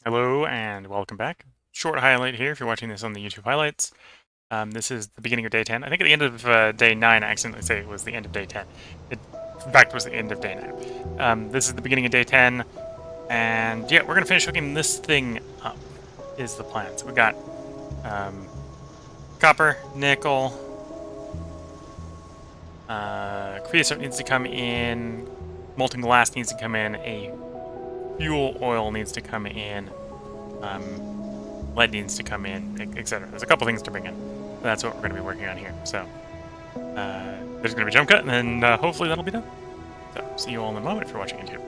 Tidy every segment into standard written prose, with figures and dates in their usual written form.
Hello and welcome back. Short highlight here if you're watching this on the YouTube highlights. This is the beginning of day 10. I think at the end of day 9, I accidentally say it was the end of day 10. It, in fact, was the end of day 9. This is the beginning of day 10, and yeah, we're going to finish hooking this thing up, is the plan. So we got copper, nickel, creosote needs to come in, molten glass needs to come in, a fuel oil needs to come in, lead needs to come in, etc. There's a couple things to bring in. That's what we're going to be working on here. So there's going to be a jump cut, and then hopefully that'll be done. So see you all in a moment if you're watching YouTube.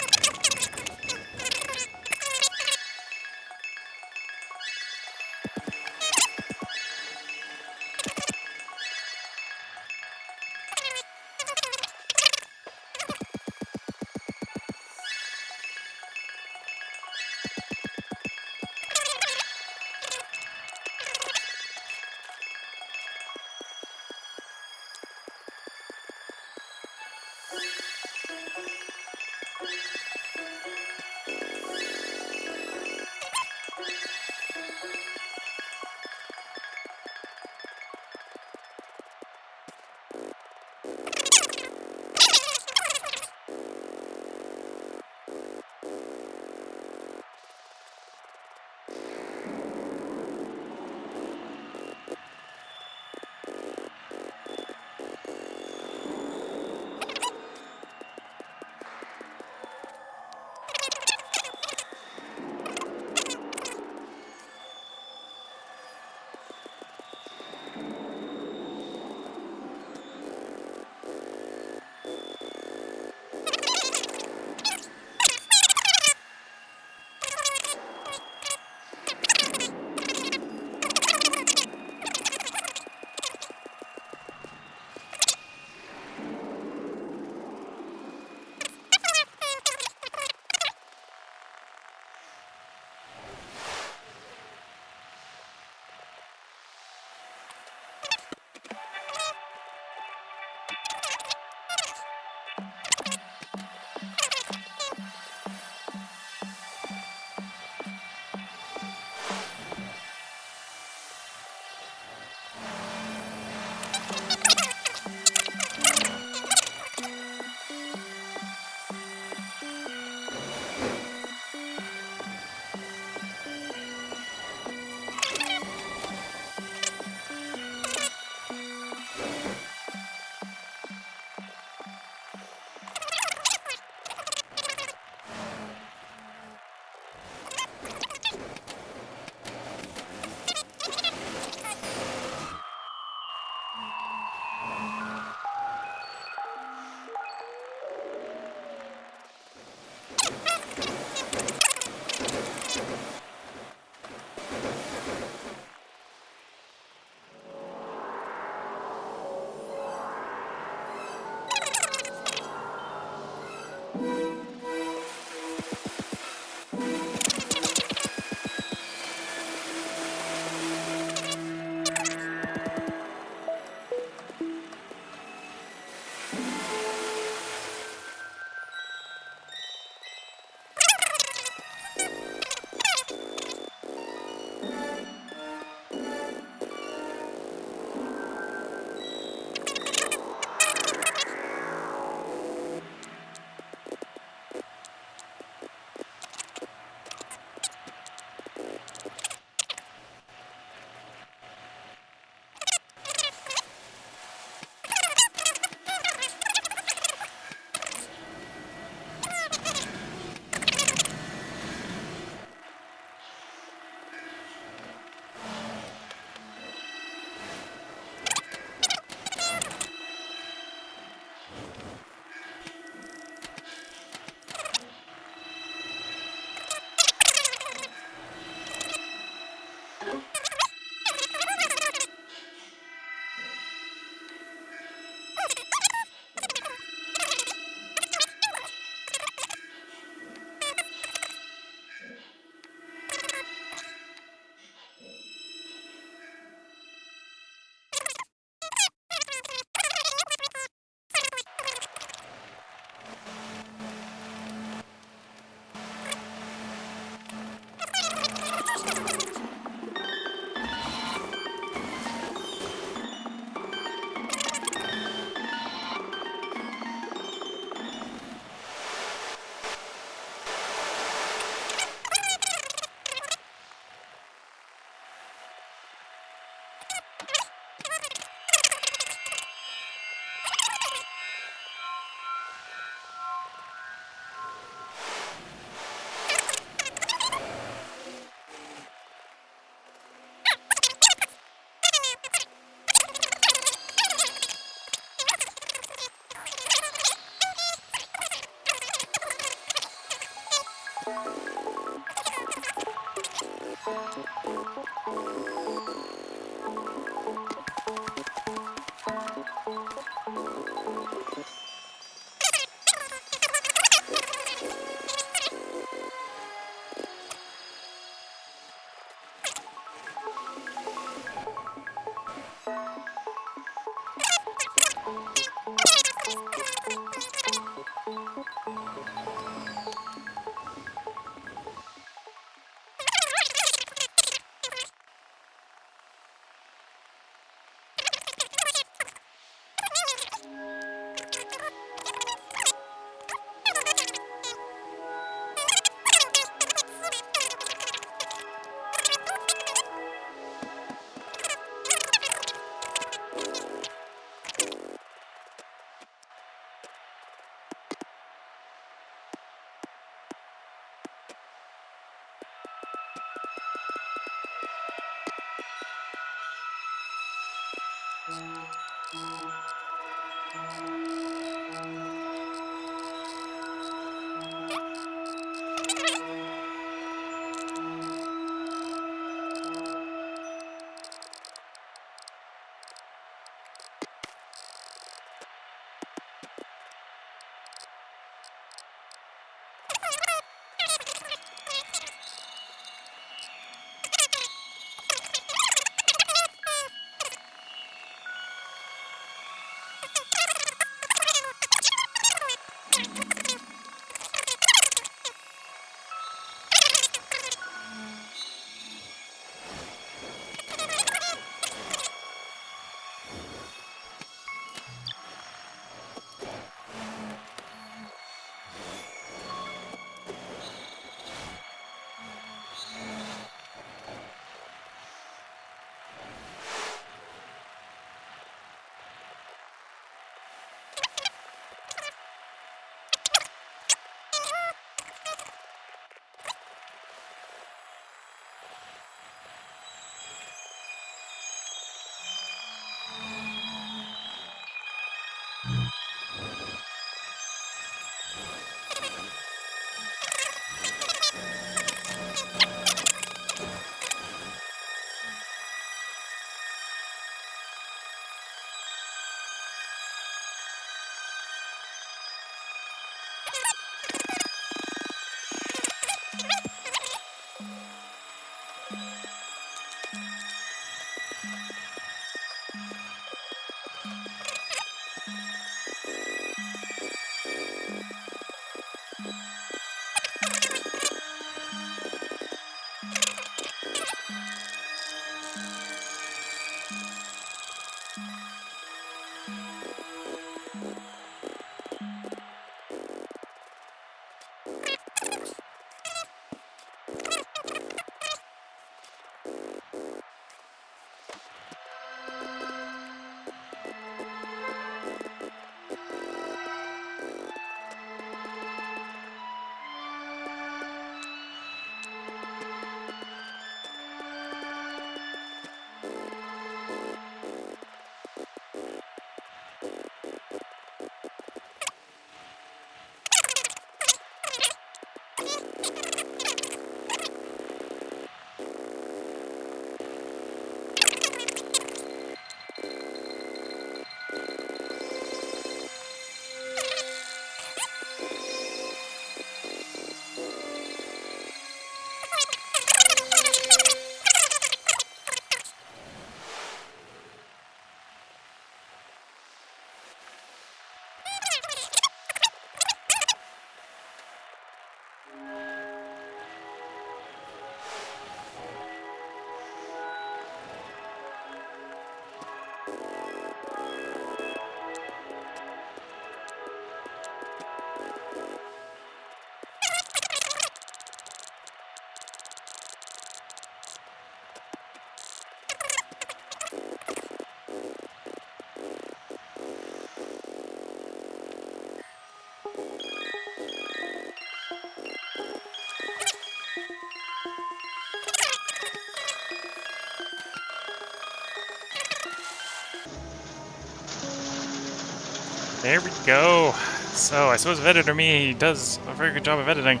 There we go. So I suppose if editor me does a very good job of editing.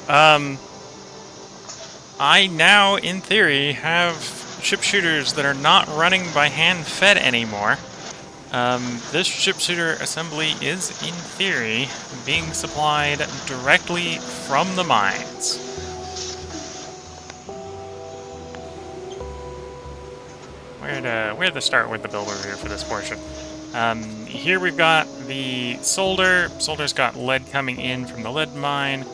I now, in theory, have ship shooters that are not running by hand fed anymore. This ship shooter assembly is, in theory, being supplied directly from the mines. Where to start with the build review for this portion? Here we've got the solder. Solder's got lead coming in from the lead mine.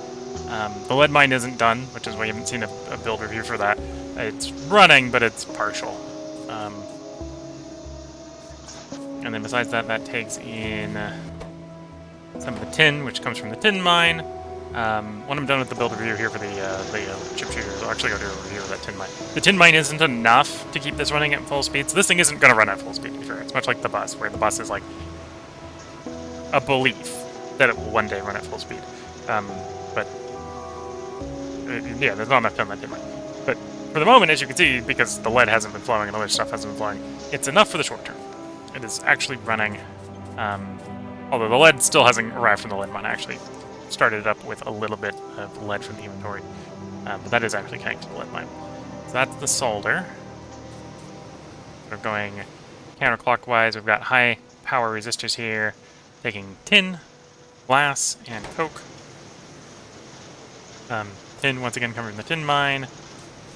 The lead mine isn't done, which is why you haven't seen a build review for that. It's running, but it's partial. And then besides that, that takes in some of the tin, which comes from the tin mine. When I'm done with the build review here for the chip shooters, I'll actually go do a review of that tin mine. The tin mine isn't enough to keep this running at full speed, so this thing isn't going to run at full speed, to be fair. It's much like the bus, where the bus is like a belief that it will one day run at full speed. But yeah, there's not enough tin on that tin mine. But for the moment, as you can see, because the lead hasn't been flowing and other stuff hasn't been flowing, it's enough for the short term. It is actually running, although the lead still hasn't arrived from the lead mine. I actually started it up with a little bit of lead from the inventory, but that is actually connected to the lead mine. So that's the solder. We're going counterclockwise. We've got high power resistors here, taking tin, glass, and coke. Tin, once again, coming from the tin mine.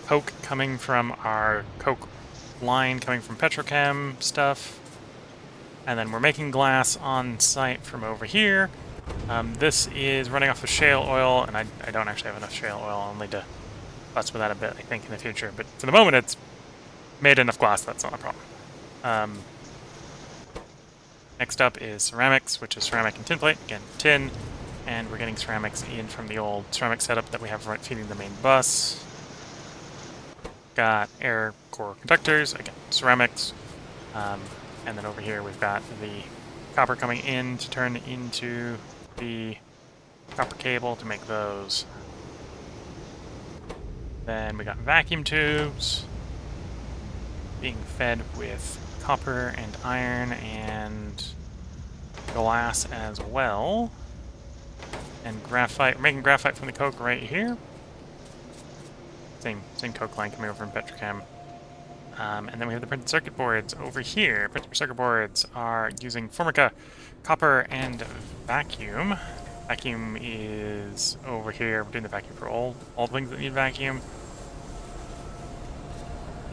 Coke coming from our coke line, coming from petrochem stuff. And then we're making glass on site from over here. This is running off of shale oil, and I don't actually have enough shale oil. I'll need to fuss with that a bit, I think, in the future. But for the moment, it's made enough glass, that's not a problem. Next up is ceramics, which is ceramic and tin plate. Again, tin. And we're getting ceramics in from the old ceramic setup that we have right feeding the main bus. Got air core conductors, again, ceramics. And then over here we've got the copper coming in to turn into the copper cable to make those. Then we got vacuum tubes being fed with copper and iron and glass as well. And graphite. We're making graphite from the coke right here. Same coke line coming over from petrochem. And then we have the printed circuit boards over here. Printed circuit boards are using Formica, copper, and vacuum. Vacuum is over here. We're doing the vacuum for all things that need vacuum.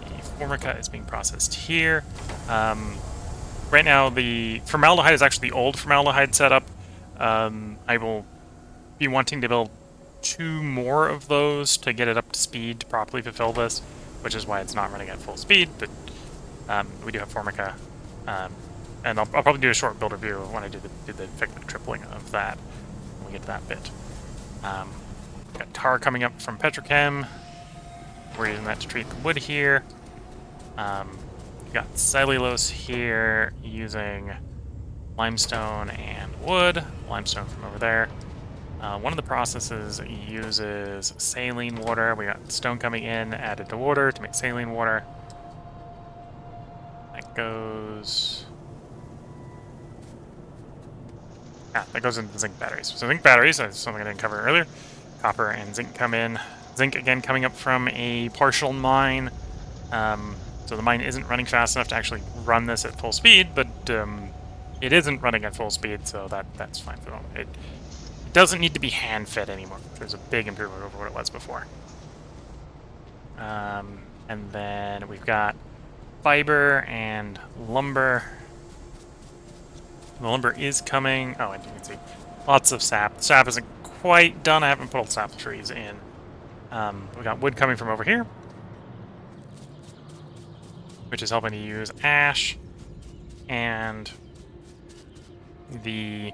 The Formica is being processed here. Right now, the formaldehyde is actually the old formaldehyde setup. I will be wanting to build 2 more of those to get it up to speed to properly fulfill this, which is why it's not running at full speed, but we do have Formica, and I'll probably do a short build review when I do the effective tripling of that, when we get to that bit. Got tar coming up from petrochem. We're using that to treat the wood here. We've got cellulose here using limestone and wood. Limestone from over there. One of the processes uses saline water. We got stone coming in, added to water to make saline water. That goes... that goes into zinc batteries. So zinc batteries, that's something I didn't cover earlier. Copper and zinc come in. Zinc, again, coming up from a partial mine. So the mine isn't running fast enough to actually run this at full speed, but it isn't running at full speed, so that's fine for the moment. It doesn't need to be hand-fed anymore, which is a big improvement over what it was before. And then we've got fiber and lumber. The lumber is coming. Oh, and you can see lots of sap. The sap isn't quite done. I haven't put all the sap trees in. We got wood coming from over here, which is helping to use ash, and the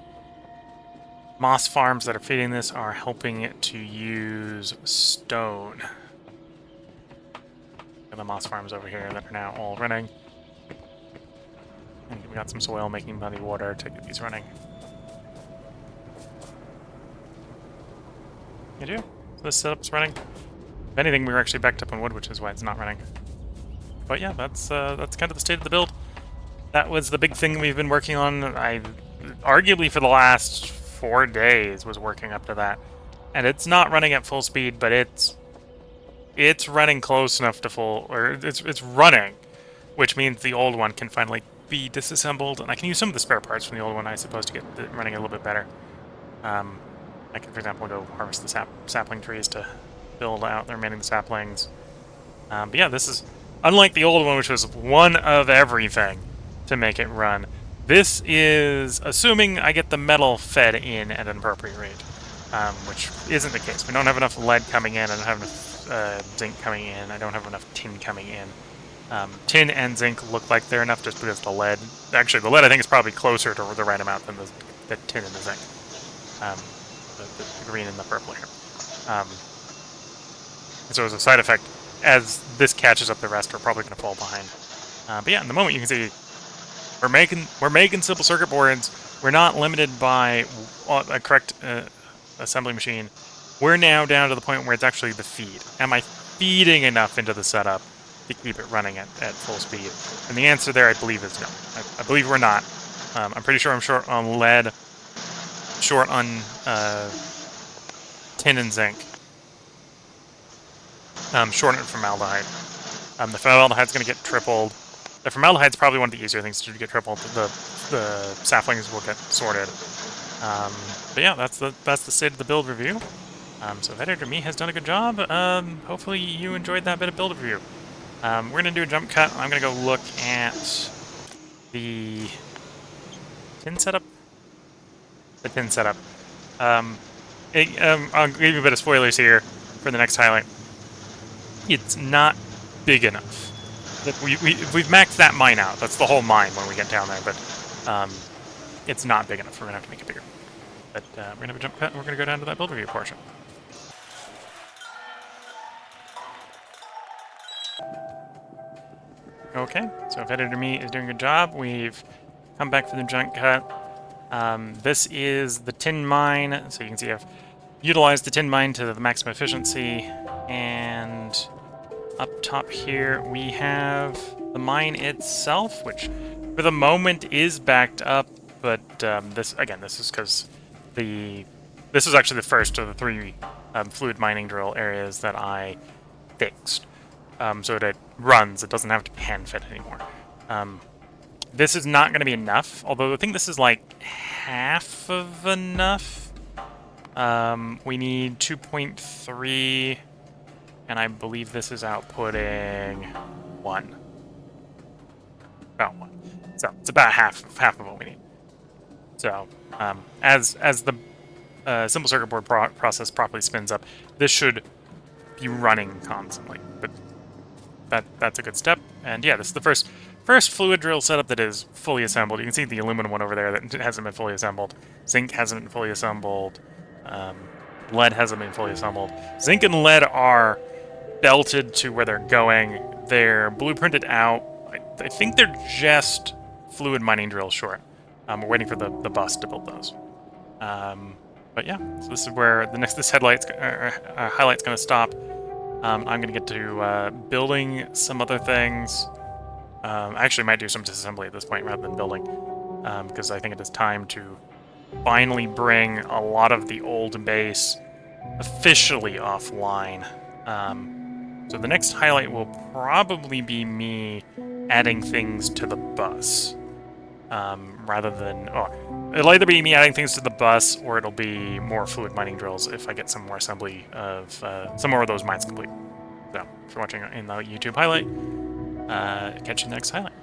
moss farms that are feeding this are helping it to use stone. And the moss farms over here that are now all running. And we got some soil making muddy water to get these running. You do? So this setup's running. If anything, we were actually backed up on wood, which is why it's not running. But yeah, that's kind of the state of the build. That was the big thing we've been working on. I arguably for the last 4 days was working up to that, and it's not running at full speed, but it's running close enough to full, or it's running, which means the old one can finally be disassembled, and I can use some of the spare parts from the old one, I suppose, to get it running a little bit better. I can, for example, go harvest the sapling trees to build out the remaining saplings. But yeah, this is unlike the old one, which was one of everything to make it run. This is assuming I get the metal fed in at an appropriate rate, which isn't the case. We don't have enough lead coming in, I don't have enough zinc coming in, I don't have enough tin coming in. Tin and zinc look like they're enough just because the lead... Actually, the lead I think is probably closer to the right amount than the tin and the zinc. The green and the purple here. So as a side effect, as this catches up the rest, we're probably going to fall behind. But yeah, in the moment you can see we're making simple circuit boards. We're not limited by a correct assembly machine. We're now down to the point where it's actually the feed. Am I feeding enough into the setup to keep it running at full speed? And the answer there, I believe, is no. I believe we're not. I'm pretty sure I'm short on lead, short on tin and zinc, short on formaldehyde. The formaldehyde's going to get tripled. The formaldehyde's probably one of the easier things to get tripled. The saplings will get sorted. But yeah, that's the state of the build review. So Editor Me has done a good job. Hopefully you enjoyed that bit of build review. We're going to do a jump cut. I'm going to go look at the tin setup. The tin setup. I'll give you a bit of spoilers here for the next highlight. It's not big enough. We've maxed that mine out. That's the whole mine when we get down there, but it's not big enough. We're going to have to make it bigger. But we're going to have a jump cut, and we're going to go down to that build review portion. Okay, so if Editor Me is doing a good job, we've come back from the jump cut. This is the tin mine, so you can see I've utilized the tin mine to the maximum efficiency, and up top here we have the mine itself, which for the moment is backed up, but this is because this is actually the first of the 3 fluid mining drill areas that I fixed, so that it runs. It doesn't have to be hand-fed anymore. This is not going to be enough, although I think this is like half of enough. We need 2.3, and I believe this is outputting 1. About 1. So it's about half of what we need. So as the simple circuit board process properly spins up, this should be running constantly. But that's a good step. And yeah, this is the first fluid drill setup that is fully assembled. You can see the aluminum one over there that hasn't been fully assembled. Zinc hasn't been fully assembled. Lead hasn't been fully assembled. Zinc and lead are belted to where they're going. They're blueprinted out. I think they're just fluid mining drills short. We're waiting for the bus to build those. But yeah, so this is where this highlight's going to stop. I'm going to get to building some other things. I actually might do some disassembly at this point rather than building, because I think it is time to finally bring a lot of the old base officially offline. So the next highlight will probably be me adding things to the bus. Rather than... Oh, it'll either be me adding things to the bus, or it'll be more fluid mining drills if I get some more assembly of... some more of those mines complete. So, if you're watching in the YouTube highlight, catch you in the next highlight.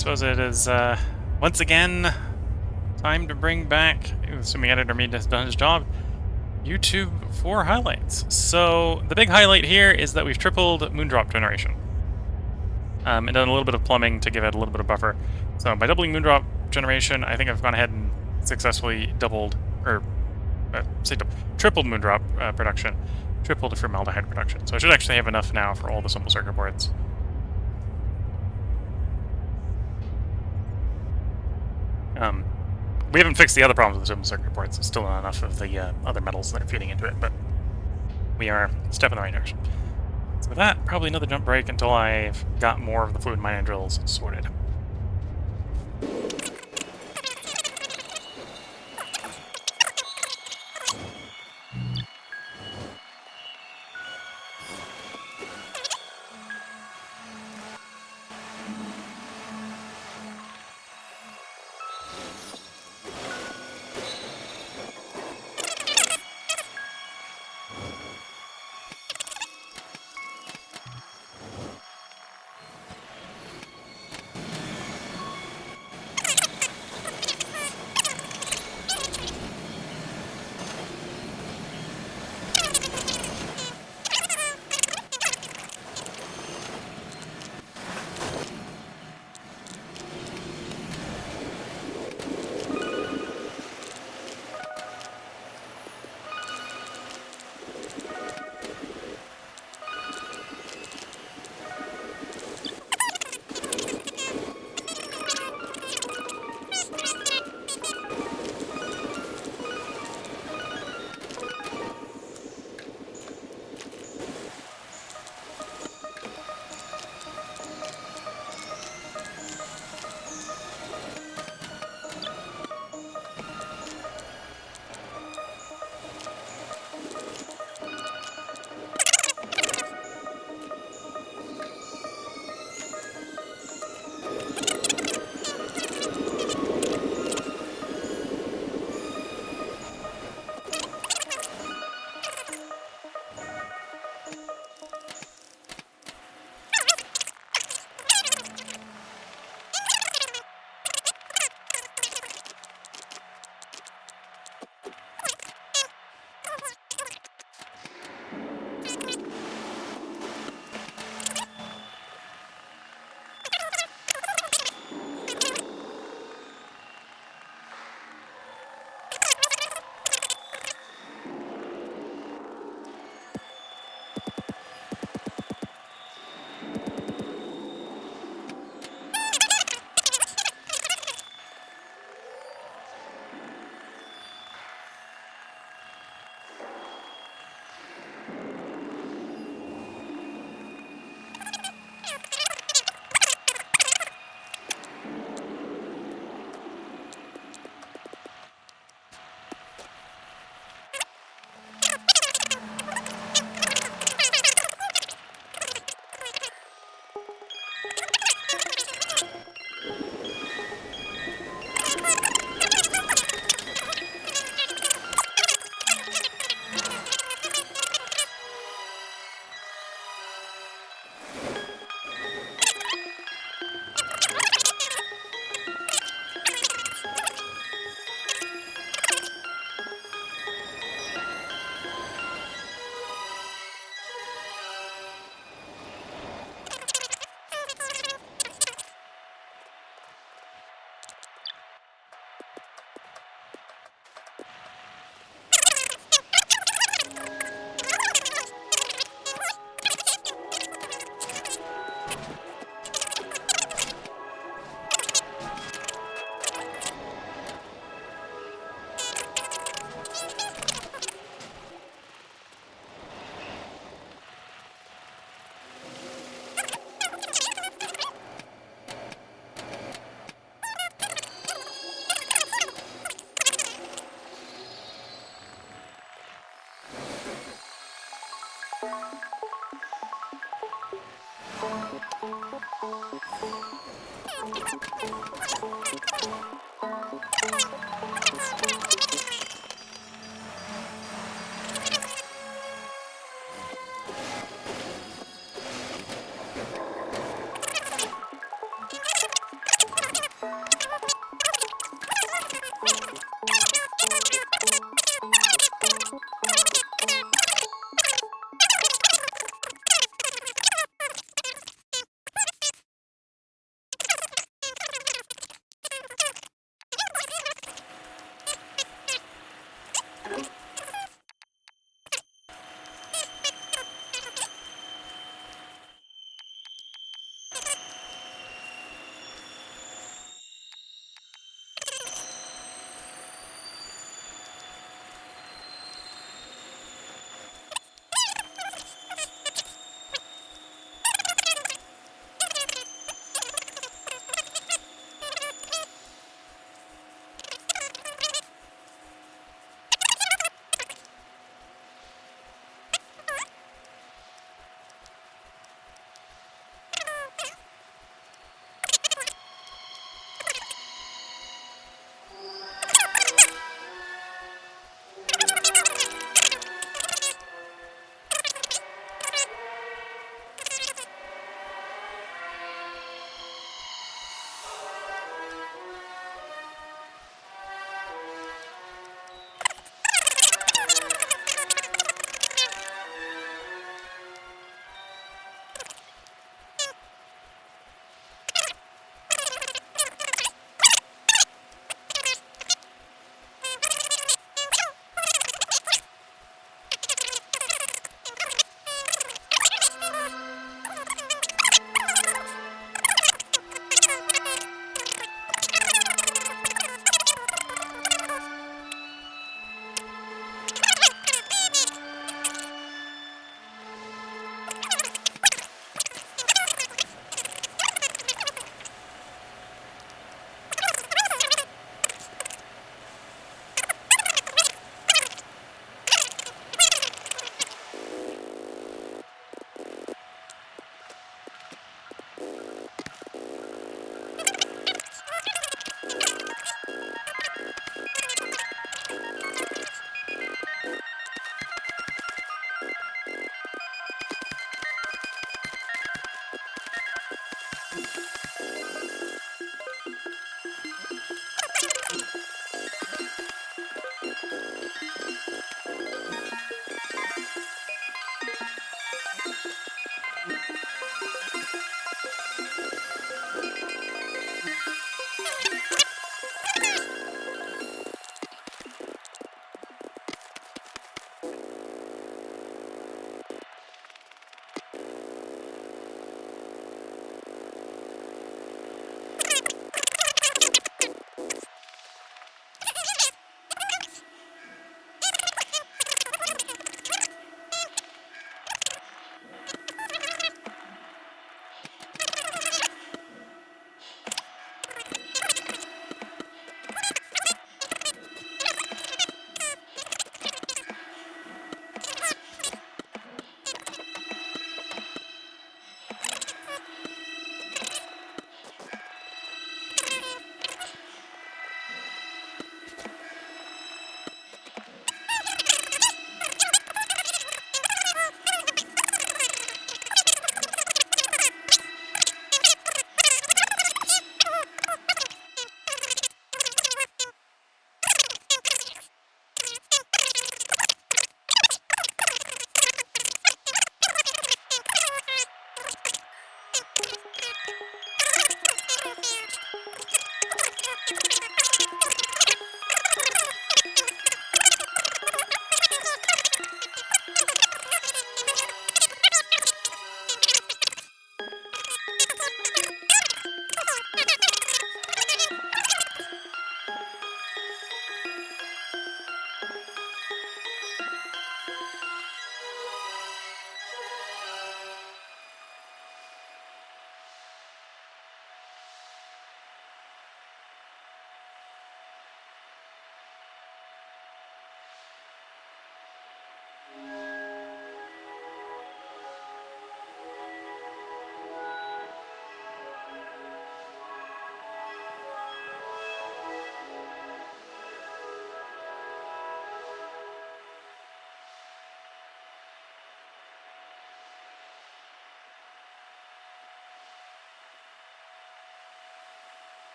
suppose it is, once again, time to bring back, assuming Editor Mead has done his job, YouTube for highlights. So, the big highlight here is that we've tripled Moondrop generation. And done a little bit of plumbing to give it a little bit of buffer. So, by doubling Moondrop generation, I think I've gone ahead and successfully doubled, or, tripled Moondrop production, tripled formaldehyde production. So I should actually have enough now for all the simple circuit boards. We haven't fixed the other problems with the simple circuit boards. There's still not enough of the other metals that are feeding into it, but we are a step in the right direction. So with that, probably another jump break until I've got more of the fluid mining drills sorted.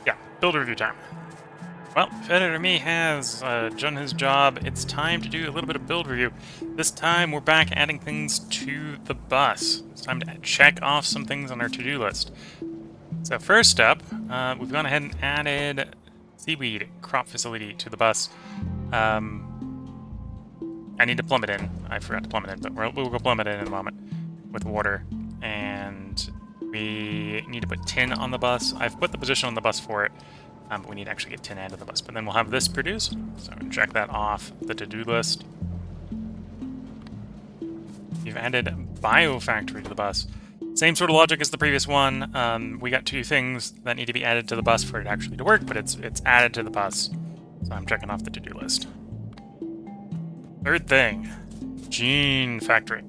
Yeah, build review time. Well, if Editor Me has done his job, it's time to do a little bit of build review. This time we're back adding things to the bus. It's time to check off some things on our to-do list. So first up, we've gone ahead and added seaweed crop facility to the bus. I need to plumb it in. I forgot to plumb it in, but we'll go plumb it in a moment with water. And we need to put tin on the bus. I've put the position on the bus for it, but we need to actually get tin added to the bus. But then we'll have this produced, so I'm going to check that off the to-do list. We've added Biofactory to the bus. Same sort of logic as the previous one. We got two things that need to be added to the bus for it actually to work, but it's added to the bus, so I'm checking off the to-do list. Third thing, Gene Factory.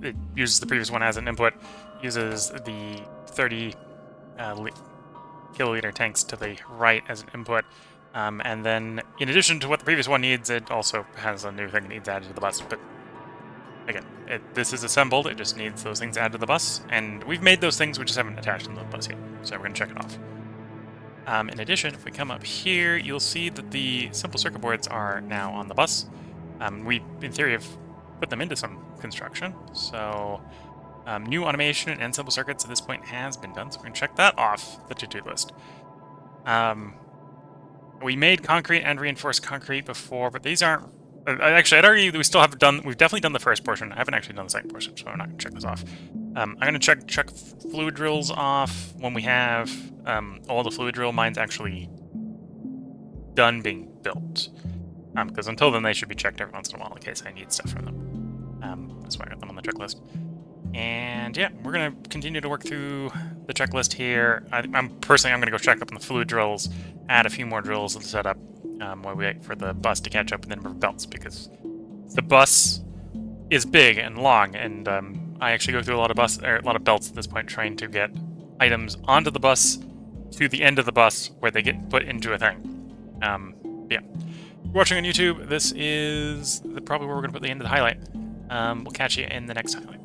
It uses the previous one as an input, uses the 30 kiloliter tanks to the right as an input, and then in addition to what the previous one needs, it also has a new thing it needs added to the bus. But again, this is assembled, it just needs those things added to the bus, and we've made those things, we just haven't attached them to the bus yet, so we're going to check it off. In addition, if we come up here, you'll see that the simple circuit boards are now on the bus. We, in theory, have put them into some construction, so new automation and simple circuits at this point has been done, so we're going to check that off the to-do list. We made concrete and reinforced concrete before, but these aren't... Actually, we've definitely done the first portion. I haven't actually done the second portion, so I'm not going to check this off. I'm going to check fluid drills off when we have all the fluid drill mines actually done being built. Because until then, they should be checked every once in a while in case I need stuff from them. That's why I got them on the checklist. And yeah, we're going to continue to work through the checklist here. I'm going to go check up on the fluid drills, add a few more drills to the setup while we wait for the bus to catch up and then remove belts, because the bus is big and long, and I actually go through a lot of belts at this point trying to get items onto the bus to the end of the bus where they get put into a thing. Yeah. If you're watching on YouTube, this is probably where we're going to put the end of the highlight. We'll catch you in the next highlight.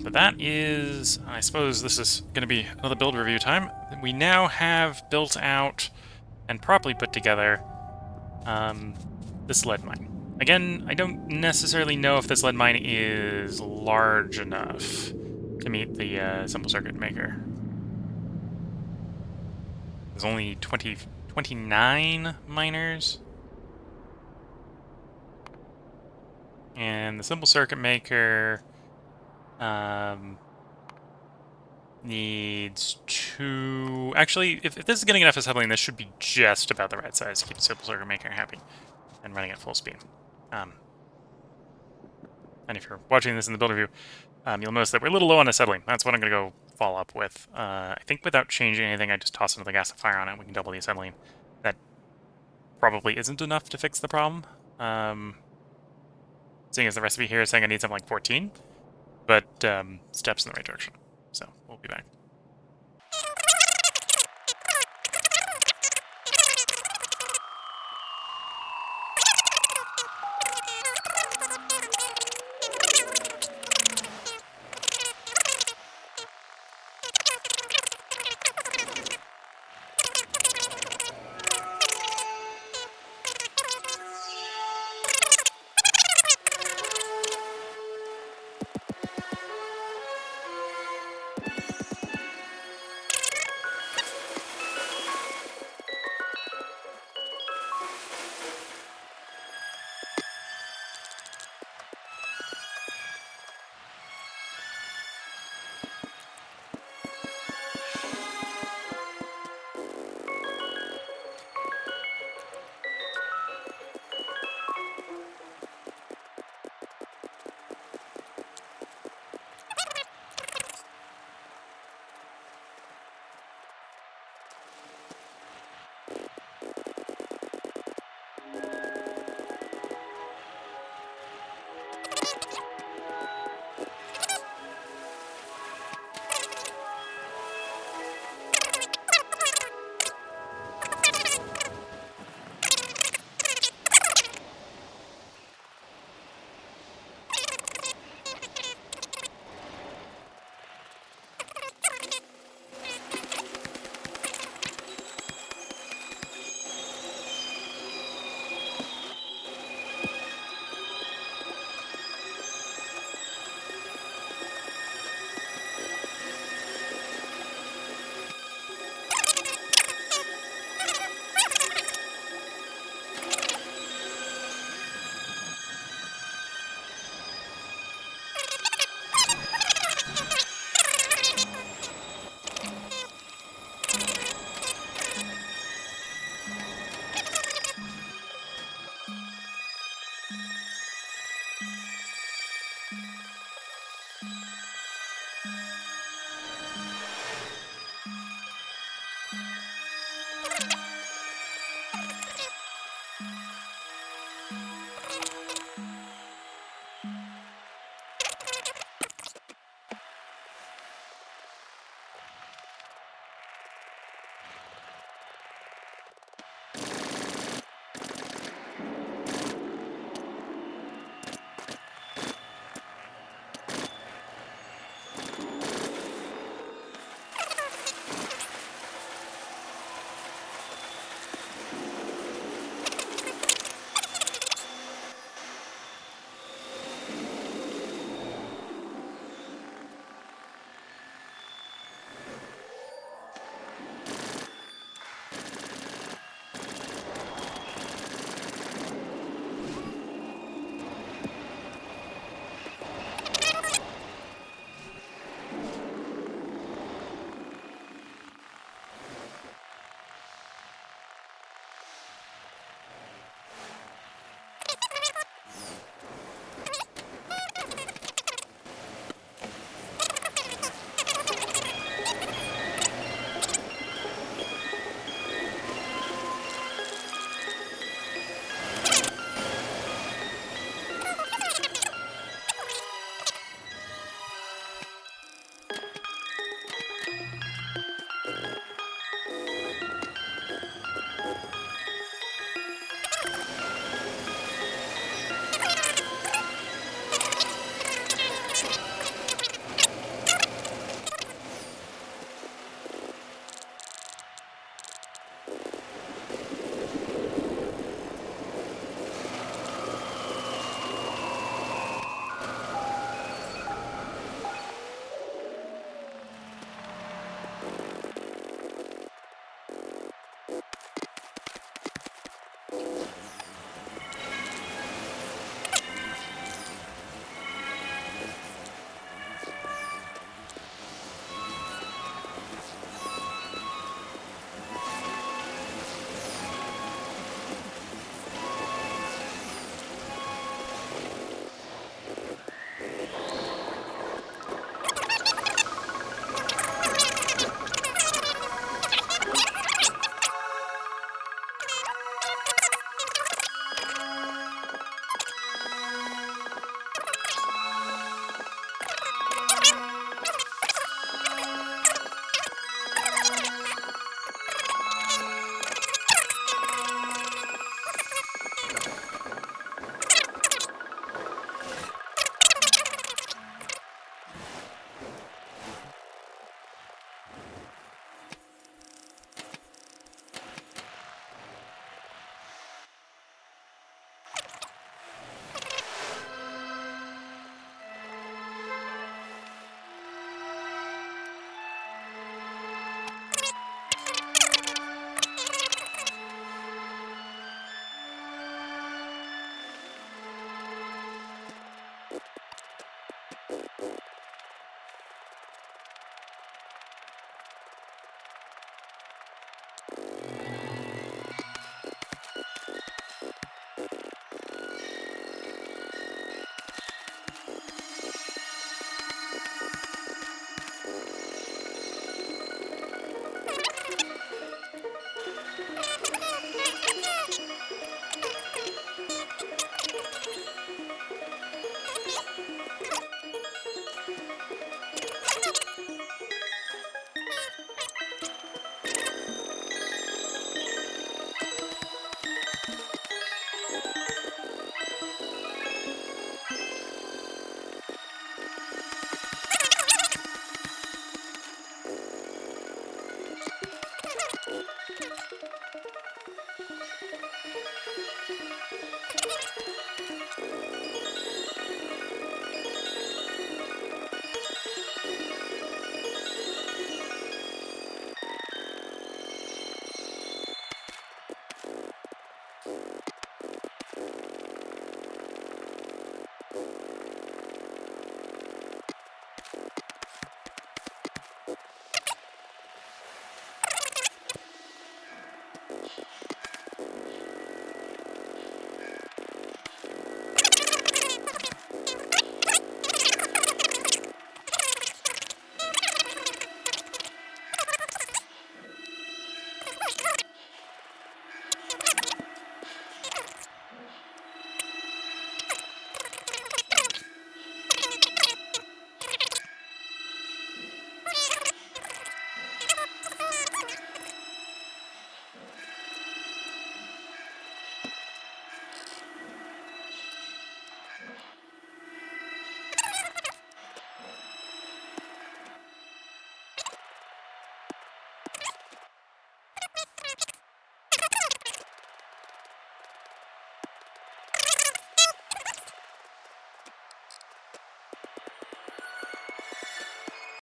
But that is, I suppose this is going to be another build review time. We now have built out and properly put together this lead mine. Again, I don't necessarily know if this lead mine is large enough to meet the simple circuit maker. There's only 29 miners. And the simple circuit maker needs 2... Actually, if this is getting enough assembling, this should be just about the right size to keep the simple circuit maker happy and running at full speed. And if you're watching this in the build review, you'll notice that we're a little low on acetylene. That's what I'm going to go follow up with. I think without changing anything, I just toss another gasifier on it. We can double the acetylene. That probably isn't enough to fix the problem. Seeing as the recipe here is saying I need something like 14, but steps in the right direction. So we'll be back.